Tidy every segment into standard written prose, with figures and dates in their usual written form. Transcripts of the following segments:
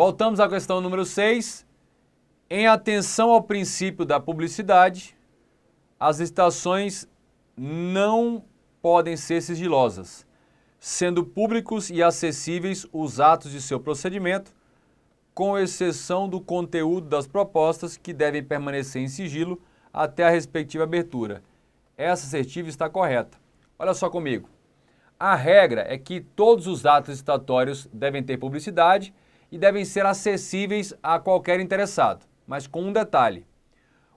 Voltamos à questão número 6. Em atenção ao princípio da publicidade, as licitações não podem ser sigilosas, sendo públicos e acessíveis os atos de seu procedimento, com exceção do conteúdo das propostas que devem permanecer em sigilo até a respectiva abertura. Essa assertiva está correta. Olha só comigo. A regra é que todos os atos licitatórios devem ter publicidade e devem ser acessíveis a qualquer interessado, mas com um detalhe.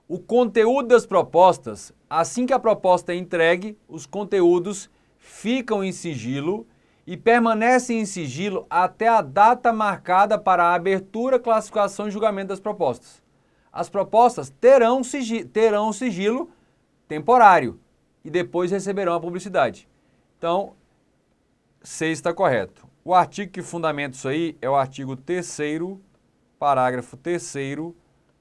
O conteúdo das propostas, assim que a proposta é entregue, os conteúdos ficam em sigilo e permanecem em sigilo até a data marcada para a abertura, classificação e julgamento das propostas. As propostas terão sigilo temporário e depois receberão a publicidade. Então, 6 está correto. O artigo que fundamenta isso aí é o artigo 3º, parágrafo 3º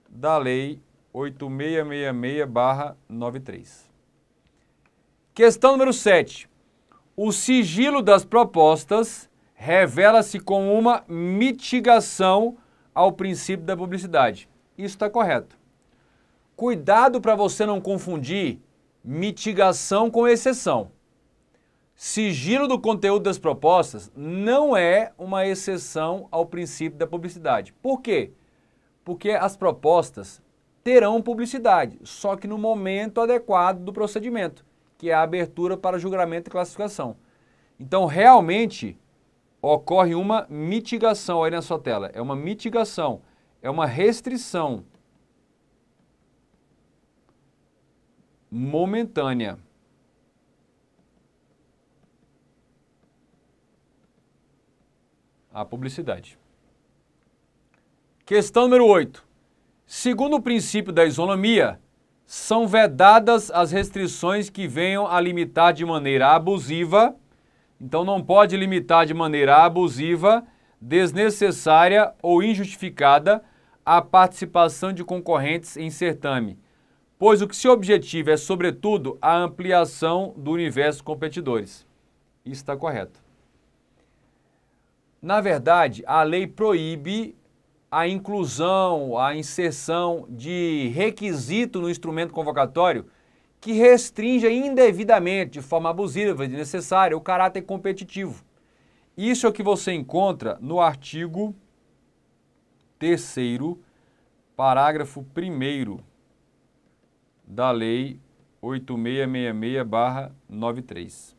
da Lei 8666/93. Questão número 7. O sigilo das propostas revela-se como uma mitigação ao princípio da publicidade. Isso está correto. Cuidado para você não confundir mitigação com exceção. Sigilo do conteúdo das propostas não é uma exceção ao princípio da publicidade. Por quê? Porque as propostas terão publicidade, só que no momento adequado do procedimento, que é a abertura para julgamento e classificação. Então, realmente, ocorre uma mitigação aí na sua tela. É uma mitigação, é uma restrição momentânea. A publicidade. Questão número 8. Segundo o princípio da isonomia, são vedadas as restrições que venham a limitar de maneira abusiva, então não pode limitar de maneira abusiva, desnecessária ou injustificada a participação de concorrentes em certame, pois o que se objetiva é, sobretudo, a ampliação do universo de competidores. Isso está correto. Na verdade, a lei proíbe a inclusão, a inserção de requisito no instrumento convocatório que restrinja indevidamente, de forma abusiva e desnecessária, o caráter competitivo. Isso é o que você encontra no artigo 3º, parágrafo 1º da Lei 8666/93.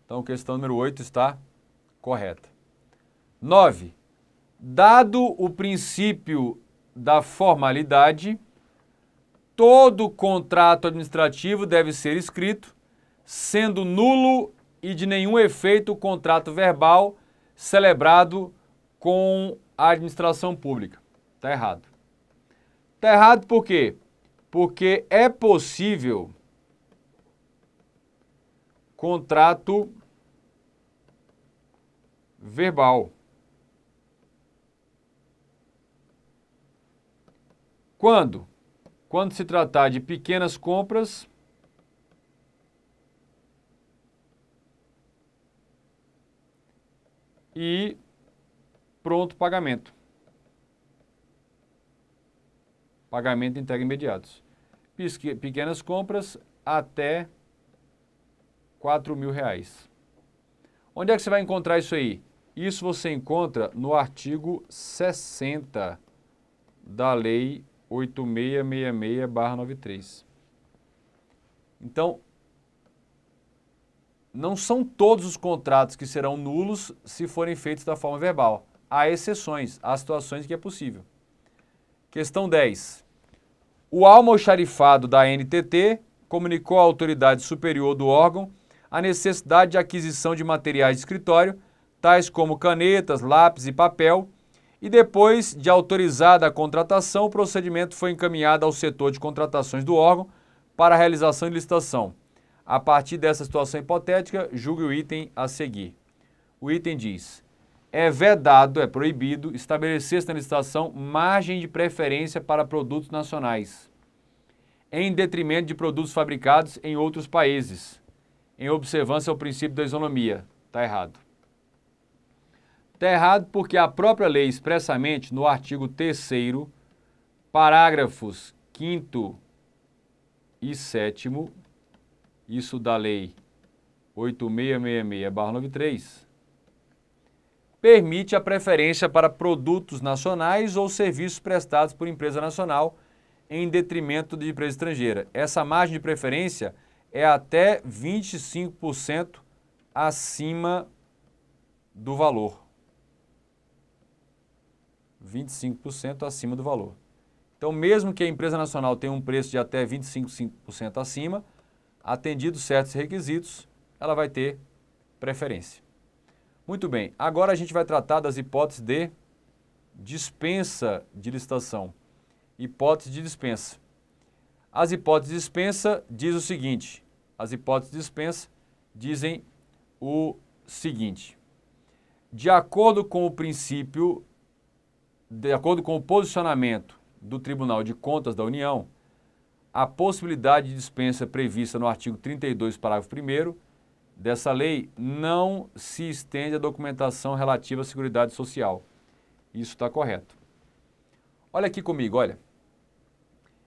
Então, questão número 8 está correta. 9. Dado o princípio da formalidade, todo contrato administrativo deve ser escrito, sendo nulo e de nenhum efeito o contrato verbal celebrado com a administração pública. Está errado. Está errado por quê? Porque é possível contrato verbal. Quando? Quando se tratar de pequenas compras e pronto pagamento. Pagamento e entrega imediatos. Pequenas compras até R$4.000. Onde é que você vai encontrar isso aí? Isso você encontra no artigo 60 da Lei 8666/93. Então, não são todos os contratos que serão nulos se forem feitos da forma verbal. Há exceções, há situações que é possível. Questão 10. O almoxarifado da NTT comunicou à autoridade superior do órgão a necessidade de aquisição de materiais de escritório, tais como canetas, lápis e papel, e depois de autorizada a contratação, o procedimento foi encaminhado ao setor de contratações do órgão para a realização de licitação. A partir dessa situação hipotética, julgue o item a seguir. O item diz: é vedado, é proibido, estabelecer-se na licitação margem de preferência para produtos nacionais, em detrimento de produtos fabricados em outros países, em observância ao princípio da isonomia. Está errado. Está errado porque a própria lei expressamente, no artigo 3º, parágrafos 5º e 7º, isso da lei 8666/93, permite a preferência para produtos nacionais ou serviços prestados por empresa nacional em detrimento de empresa estrangeira. Essa margem de preferência é até 25% acima do valor. 25% acima do valor. Então, mesmo que a empresa nacional tenha um preço de até 25% acima, atendidos certos requisitos, ela vai ter preferência. Muito bem, agora a gente vai tratar das hipóteses de dispensa de licitação. Hipótese de dispensa. As hipóteses de dispensa diz o seguinte, as hipóteses de dispensa dizem o seguinte: de acordo com o princípio, de acordo com o posicionamento do Tribunal de Contas da União, a possibilidade de dispensa prevista no artigo 32, parágrafo 1º dessa lei não se estende à documentação relativa à Seguridade Social. Isso está correto. Olha aqui comigo, olha.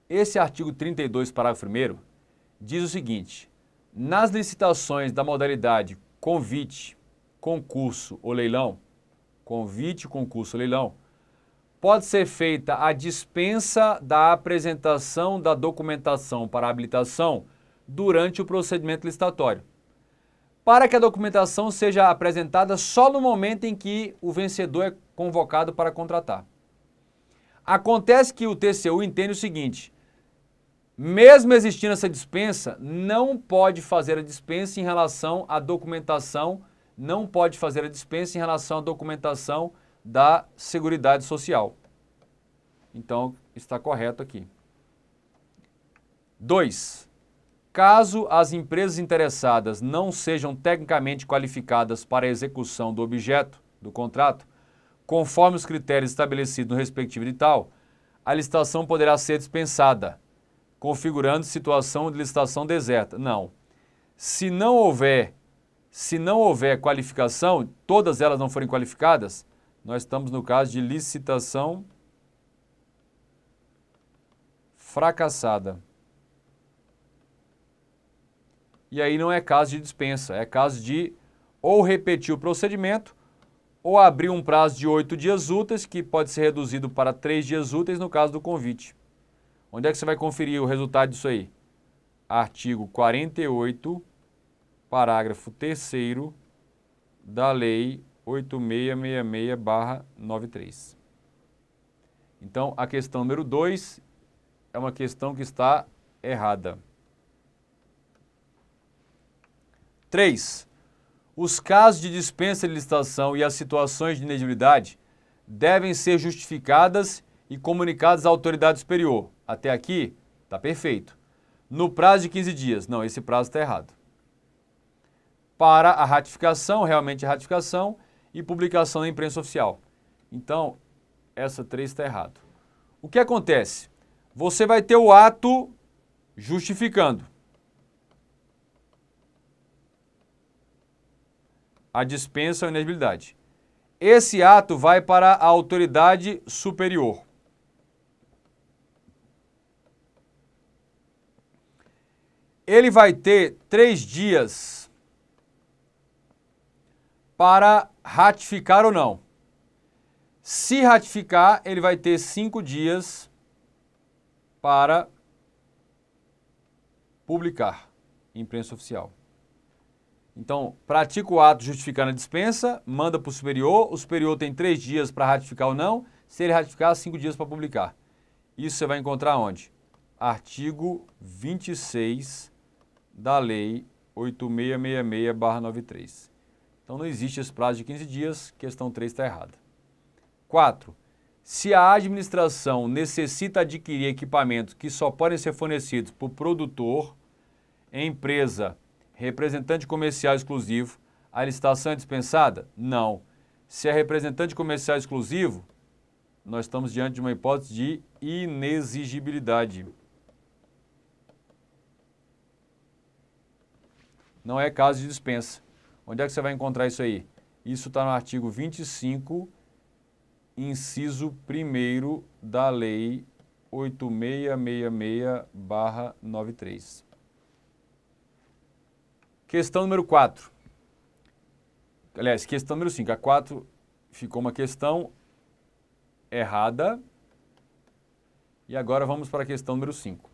Esse artigo 32, parágrafo 1º, diz o seguinte: nas licitações da modalidade convite, concurso ou leilão, pode ser feita a dispensa da apresentação da documentação para habilitação durante o procedimento licitatório, para que a documentação seja apresentada só no momento em que o vencedor é convocado para contratar. Acontece que o TCU entende o seguinte: mesmo existindo essa dispensa, não pode fazer a dispensa em relação à documentação, da Seguridade Social. Então, está correto aqui. 2. Caso as empresas interessadas não sejam tecnicamente qualificadas para a execução do objeto do contrato, conforme os critérios estabelecidos no respectivo edital, a licitação poderá ser dispensada, configurando situação de licitação deserta. Não. Se não houver qualificação, todas elas não forem qualificadas, nós estamos no caso de licitação fracassada. E aí não é caso de dispensa, é caso de ou repetir o procedimento ou abrir um prazo de 8 dias úteis, que pode ser reduzido para 3 dias úteis no caso do convite. Onde é que você vai conferir o resultado disso aí? Artigo 48, parágrafo 3º da Lei 8666/93. Então, a questão número 2 é uma questão que está errada. 3. Os casos de dispensa de licitação e as situações de inegibilidade devem ser justificadas e comunicadas à autoridade superior. Até aqui, está perfeito. No prazo de 15 dias. Não, esse prazo está errado. Para a ratificação, realmente a ratificação, e publicação na imprensa oficial. Então, essa 3 está errado. O que acontece? Você vai ter o ato justificando a dispensa ou inegibilidade. Esse ato vai para a autoridade superior. Ele vai ter 3 dias para ratificar ou não. Se ratificar, ele vai ter 5 dias para publicar em imprensa oficial. Então, pratica o ato justificando a dispensa, manda para o superior tem 3 dias para ratificar ou não, se ele ratificar, 5 dias para publicar. Isso você vai encontrar onde? Artigo 26 da Lei 8666/93. Então, não existe esse prazo de 15 dias, questão 3 está errada. 4. Se a administração necessita adquirir equipamentos que só podem ser fornecidos por produtor, empresa, representante comercial exclusivo, a licitação é dispensada? Não. Se é representante comercial exclusivo, nós estamos diante de uma hipótese de inexigibilidade. Não é caso de dispensa. Onde é que você vai encontrar isso aí? Isso está no artigo 25, inciso 1º da Lei 8666/93. Questão número 4. Aliás, questão número 5. A 4 ficou uma questão errada. E agora vamos para a questão número 5.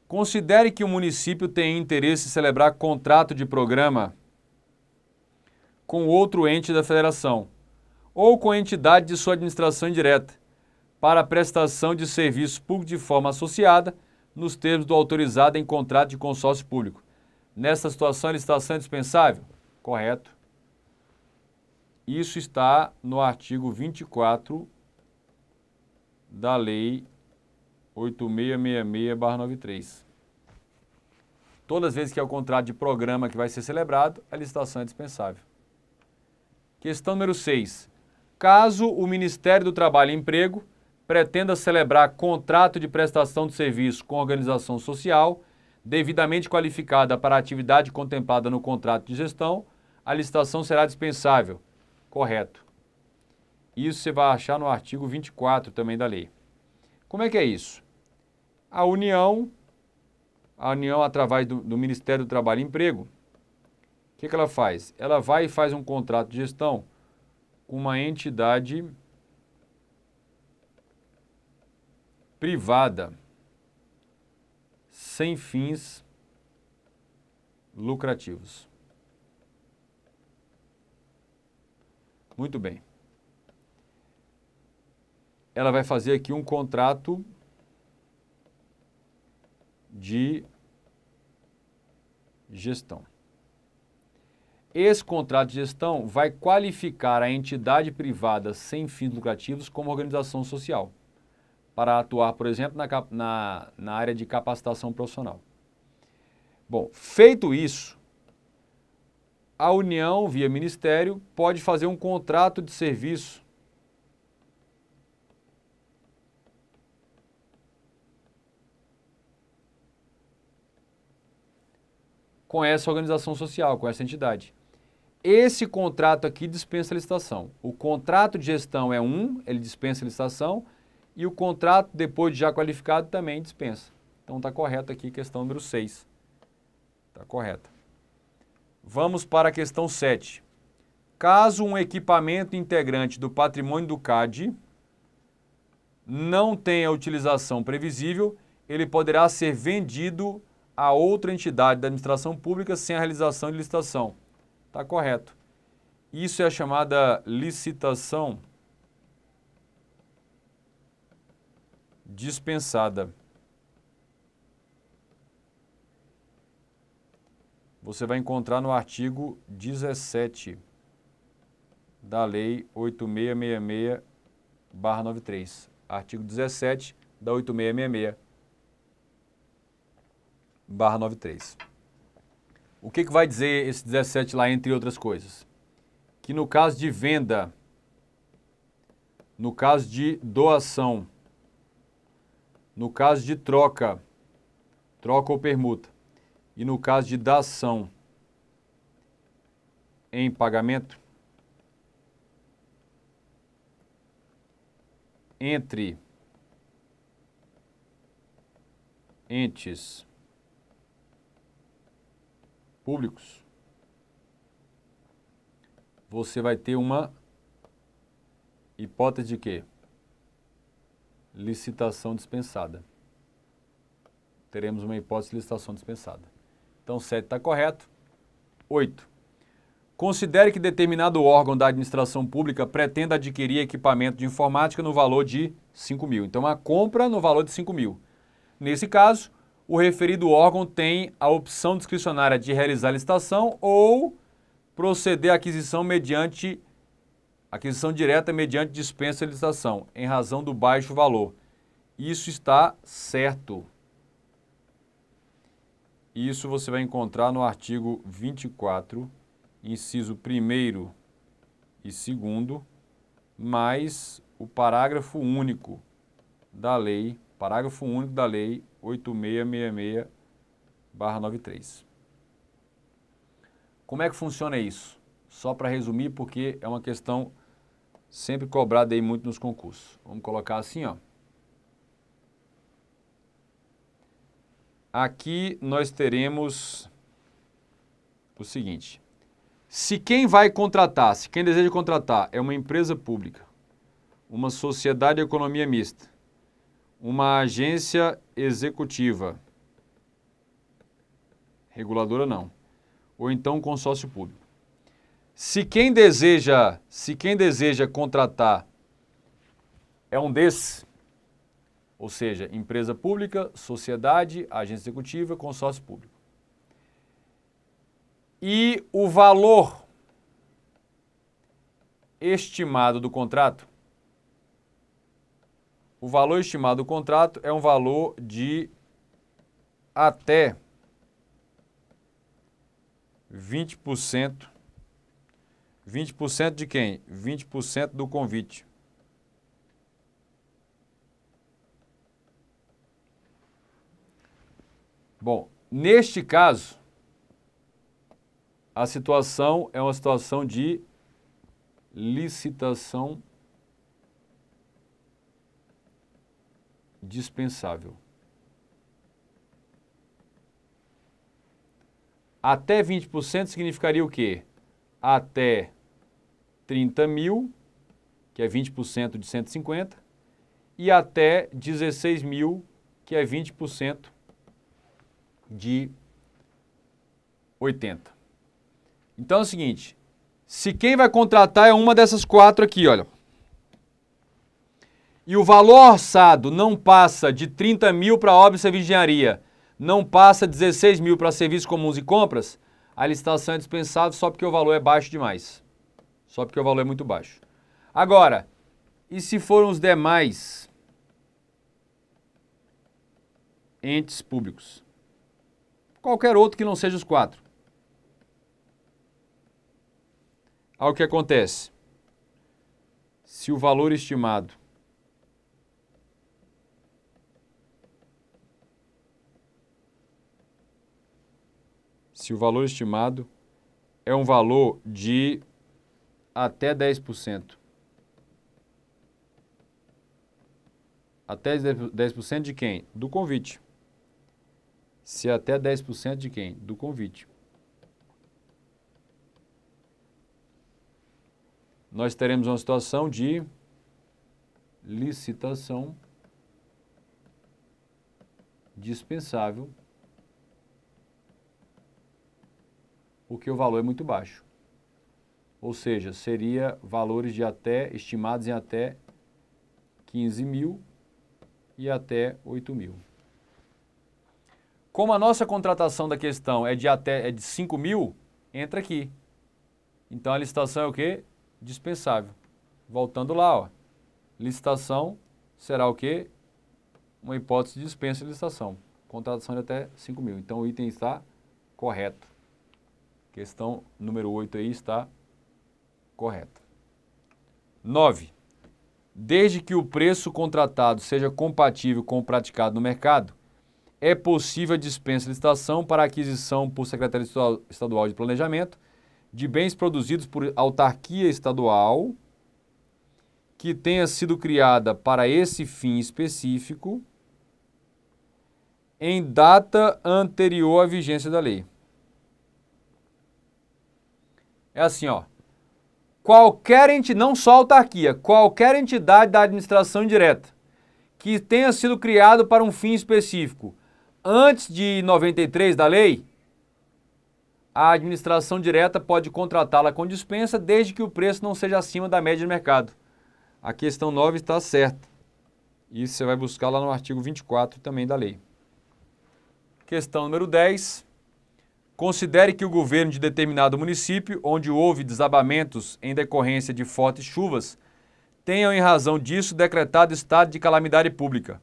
Considere que o município tem interesse em celebrar contrato de programa com outro ente da federação ou com entidade de sua administração indireta para a prestação de serviços públicos de forma associada nos termos do autorizado em contrato de consórcio público. Nessa situação, a licitação é dispensável? Correto. Isso está no artigo 24 da Lei 8666/93. Todas as vezes que é o contrato de programa que vai ser celebrado, a licitação é dispensável. Questão número 6. Caso o Ministério do Trabalho e Emprego pretenda celebrar contrato de prestação de serviço com organização social devidamente qualificada para a atividade contemplada no contrato de gestão, a licitação será dispensável. Correto. Isso você vai achar no artigo 24 também da lei. Como é que é isso? A União, através do Ministério do Trabalho e Emprego, o que ela faz? Ela vai e faz um contrato de gestão com uma entidade privada, sem fins lucrativos. Muito bem. Ela vai fazer aqui um contrato de gestão. Esse contrato de gestão vai qualificar a entidade privada sem fins lucrativos como organização social, para atuar, por exemplo, na área de capacitação profissional. Bom, feito isso, a União, via Ministério, pode fazer um contrato de serviço com essa organização social, com essa entidade. Esse contrato aqui dispensa a licitação. O contrato de gestão é ele dispensa a licitação, e o contrato, depois de já qualificado, também dispensa. Então está correto aqui, questão número 6. Está correta. Vamos para a questão 7. Caso um equipamento integrante do patrimônio do CAD não tenha utilização previsível, ele poderá ser vendido a outra entidade da administração pública sem a realização de licitação. Está correto. Isso é a chamada licitação dispensada. Você vai encontrar no artigo 17 da Lei 8666/93. Artigo 17 da 8666/93. O que vai dizer esse 17 lá, entre outras coisas? Que no caso de venda, no caso de doação, no caso de troca ou permuta, e no caso de dação em pagamento, entre entes públicos, você vai ter uma hipótese de quê? Licitação dispensada. Teremos uma hipótese de licitação dispensada. Então, 7 está correto. 8. Considere que determinado órgão da administração pública pretenda adquirir equipamento de informática no valor de 5 mil. Então, uma compra no valor de 5 mil. Nesse caso, o referido órgão tem a opção discricionária de realizar a licitação ou proceder à aquisição direta mediante dispensa de licitação, em razão do baixo valor. Isso está certo. Isso você vai encontrar no artigo 24, inciso 1º e 2º, mais o parágrafo único da lei 8666/93. Como é que funciona isso? Só para resumir, porque é uma questão sempre cobrada aí muito nos concursos. Vamos colocar assim, ó. Aqui nós teremos o seguinte. Se quem vai contratar, se quem deseja contratar é uma empresa pública, uma sociedade de economia mista, uma agência executiva, reguladora não, ou então um consórcio público. Se quem deseja contratar é um desses, ou seja, empresa pública, sociedade, agência executiva, consórcio público. E o valor estimado do contrato, é um valor de até 20%. 20% de quem? 20% do convite. Bom, neste caso, a situação é uma situação de licitação dispensável. Até 20% significaria o quê? Até 30 mil, que é 20% de 150, e até 16 mil, que é 20% de 80. Então é o seguinte, se quem vai contratar é uma dessas quatro aqui, olha, e o valor orçado não passa de 30 mil para obra e serviço de engenharia, não passa 16 mil para serviços comuns e compras, a licitação é dispensável só porque o valor é baixo demais. Só porque o valor é muito baixo. Agora, e se foram os demais entes públicos? Qualquer outro que não seja os quatro. Aí o que acontece? Se o valor estimado é um valor de até 10%. Até 10% de quem? Do convite. Se até 10% de quem? Do convite. Nós teremos uma situação de licitação dispensável, porque o valor é muito baixo. Ou seja, seria valores de até, estimados em até 15 mil e até 8 mil. Como a nossa contratação da questão é de 5 mil, entra aqui. Então a licitação é o quê? Dispensável. Voltando lá, ó. Licitação será o quê? Uma hipótese de dispensa de licitação. Contratação de até 5 mil. Então o item está correto. Questão número 8 aí está correta. 9. Desde que o preço contratado seja compatível com o praticado no mercado, é possível a dispensa de licitação para aquisição por Secretaria Estadual de Planejamento de bens produzidos por autarquia estadual que tenha sido criada para esse fim específico em data anterior à vigência da lei. É assim, ó. Qualquer entidade, não só autarquia, qualquer entidade da administração indireta que tenha sido criado para um fim específico antes de 93 da lei, a administração direta pode contratá-la com dispensa desde que o preço não seja acima da média de mercado. A questão 9 está certa. Isso você vai buscar lá no artigo 24 também da lei. Questão número 10. Considere que o governo de determinado município, onde houve desabamentos em decorrência de fortes chuvas, tenha, em razão disso, decretado estado de calamidade pública.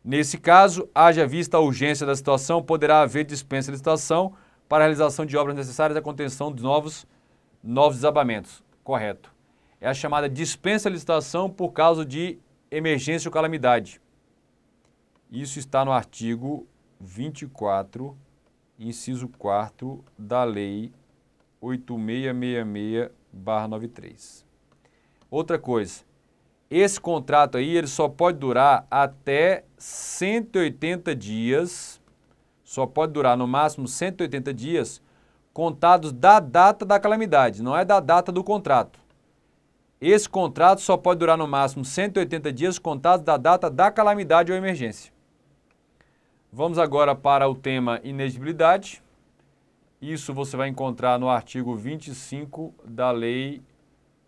Nesse caso, haja vista a urgência da situação, poderá haver dispensa de licitação para a realização de obras necessárias à contenção de novos desabamentos. Correto. É a chamada dispensa de licitação por causa de emergência ou calamidade. Isso está no artigo 24, inciso 4 da Lei 8666/93. Outra coisa, esse contrato aí ele só pode durar até 180 dias, só pode durar no máximo 180 dias, contados da data da calamidade, não é da data do contrato. Esse contrato só pode durar no máximo 180 dias, contados da data da calamidade ou emergência. Vamos agora para o tema inexigibilidade. Isso você vai encontrar no artigo 25 da Lei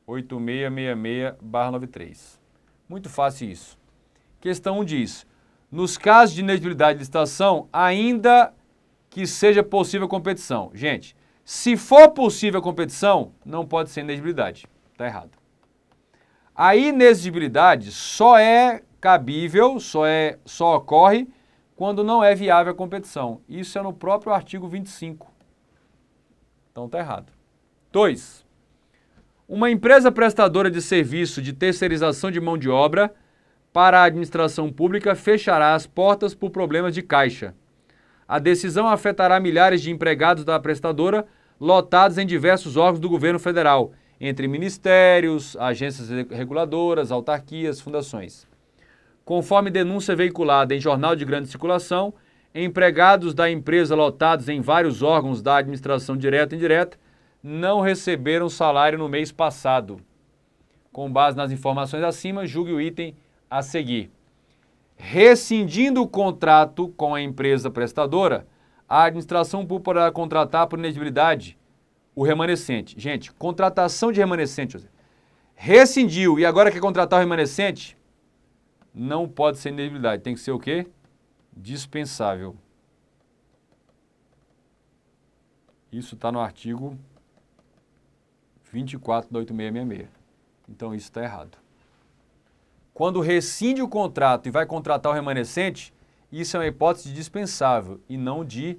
8666/93. Muito fácil isso. Questão 1 diz, nos casos de inexigibilidade de licitação, ainda que seja possível a competição. Gente, se for possível a competição, não pode ser inexigibilidade. Está errado. A inexigibilidade só é cabível, só ocorre quando não é viável a competição. Isso é no próprio artigo 25. Então está errado. 2. Uma empresa prestadora de serviço de terceirização de mão de obra para a administração pública fechará as portas por problemas de caixa. A decisão afetará milhares de empregados da prestadora lotados em diversos órgãos do governo federal, entre ministérios, agências reguladoras, autarquias, fundações. Conforme denúncia veiculada em jornal de grande circulação, empregados da empresa lotados em vários órgãos da administração direta e indireta não receberam salário no mês passado. Com base nas informações acima, julgue o item a seguir. Rescindindo o contrato com a empresa prestadora, a administração pública poderá contratar por inexigibilidade o remanescente. Gente, contratação de remanescente. Rescindiu e agora quer contratar o remanescente? Não pode ser inexigibilidade. Tem que ser o quê? Dispensável. Isso está no artigo 24 da 8666. Então isso está errado. Quando rescinde o contrato e vai contratar o remanescente, isso é uma hipótese dispensável e não de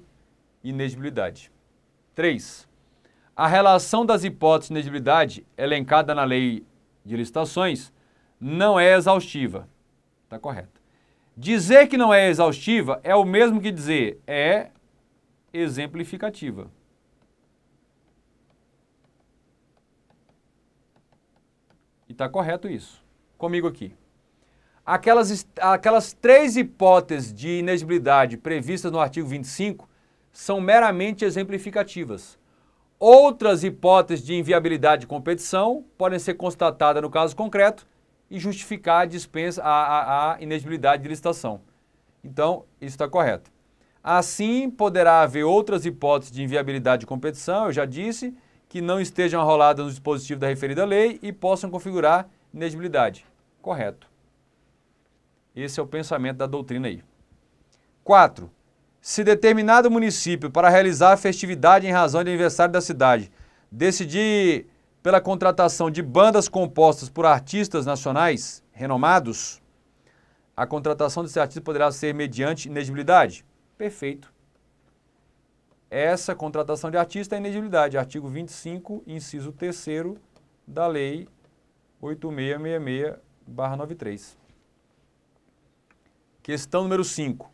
inexigibilidade. 3. A relação das hipóteses de inexigibilidade elencada na lei de licitações não é exaustiva. Está correto. Dizer que não é exaustiva é o mesmo que dizer é exemplificativa. E está correto isso. Comigo aqui. Aquelas 3 hipóteses de inexigibilidade previstas no artigo 25 são meramente exemplificativas. Outras hipóteses de inviabilidade de competição podem ser constatadas no caso concreto e justificar a dispensa, a inexigibilidade de licitação. Então, isso está correto. Assim, poderá haver outras hipóteses de inviabilidade de competição, eu já disse, que não estejam arroladas no dispositivo da referida lei e possam configurar inexigibilidade. Correto. Esse é o pensamento da doutrina aí. 4. Se determinado município, para realizar a festividade em razão de aniversário da cidade, decidir pela contratação de bandas compostas por artistas nacionais renomados, a contratação desse artista poderá ser mediante inexigibilidade? Perfeito. Essa contratação de artista é inexigibilidade. Artigo 25, inciso 3º da Lei 8666/93. Questão número 5.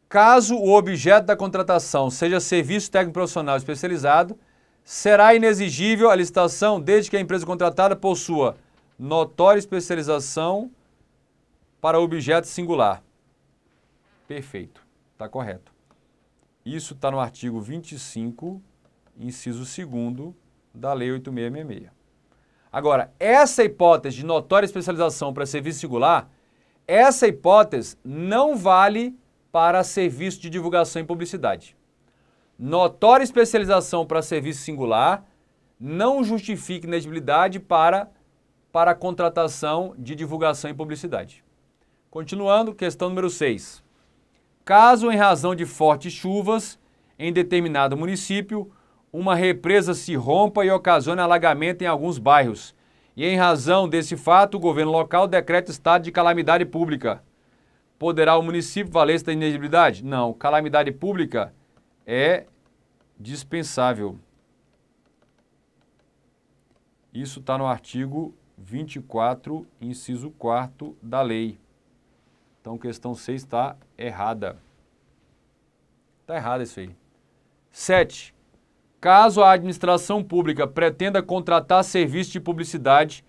Caso o objeto da contratação seja serviço técnico profissional especializado, será inexigível a licitação desde que a empresa contratada possua notória especialização para objeto singular. Perfeito, está correto. Isso está no artigo 25, inciso 2º da Lei 8666. Agora, essa hipótese de notória especialização para serviço singular, essa hipótese não vale para serviço de divulgação e publicidade. Notória especialização para serviço singular não justifica inexigibilidade para a contratação de divulgação e publicidade. Continuando, questão número 6. Caso, em razão de fortes chuvas em determinado município, uma represa se rompa e ocasione alagamento em alguns bairros, e em razão desse fato, o governo local decreta estado de calamidade pública. Poderá o município valer-se da inexigibilidade? Não, calamidade pública é dispensável. Isso está no artigo 24, inciso 4º da lei. Então, questão 6 está errada. Está errado isso aí. 7. Caso a administração pública pretenda contratar serviços de publicidade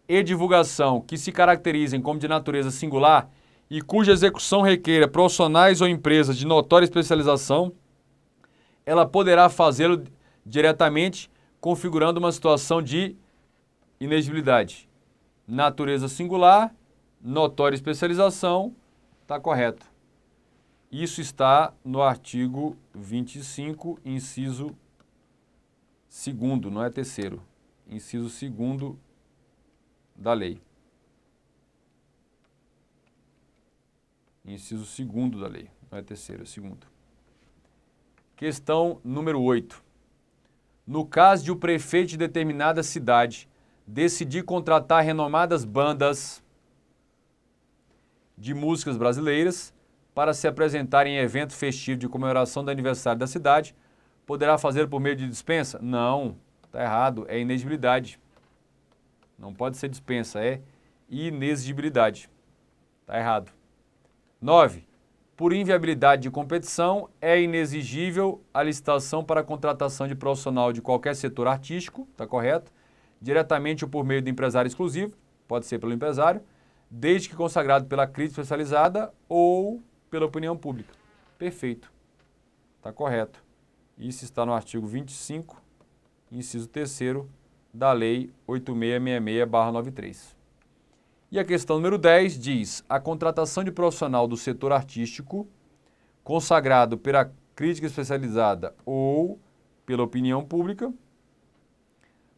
e divulgação que se caracterizem como de natureza singular e cuja execução requeira profissionais ou empresas de notória especialização, ela poderá fazê-lo diretamente, configurando uma situação de inexigibilidade. Natureza singular, notória especialização, está correto. Isso está no artigo 25, inciso 2º, não é terceiro. Inciso 2º da lei. Inciso 2º da lei, não é terceiro, é 2º. Questão número 8. No caso de o prefeito de determinada cidade decidir contratar renomadas bandas de músicas brasileiras para se apresentarem em evento festivo de comemoração do aniversário da cidade, poderá fazer por meio de dispensa? Não, está errado, é inexigibilidade. Não pode ser dispensa, é inexigibilidade. Está errado. 9. Por inviabilidade de competição, é inexigível a licitação para a contratação de profissional de qualquer setor artístico, está correto? Diretamente ou por meio do empresário exclusivo, pode ser pelo empresário, desde que consagrado pela crítica especializada ou pela opinião pública. Perfeito. Está correto. Isso está no artigo 25, inciso 3º da Lei 8666/93. E a questão número 10 diz: a contratação de profissional do setor artístico, consagrado pela crítica especializada ou pela opinião pública,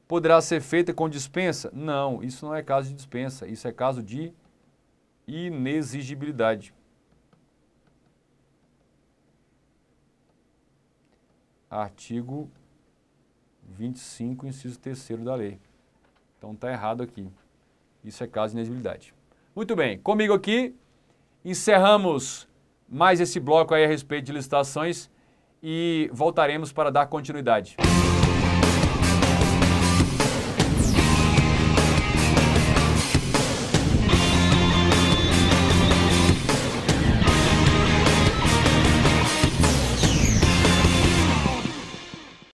poderá ser feita com dispensa? Não, isso não é caso de dispensa, isso é caso de inexigibilidade. Artigo 25, inciso 3º da lei. Então está errado aqui. Isso é caso de inexigibilidade. Muito bem, comigo aqui, encerramos mais esse bloco aí a respeito de licitações e voltaremos para dar continuidade.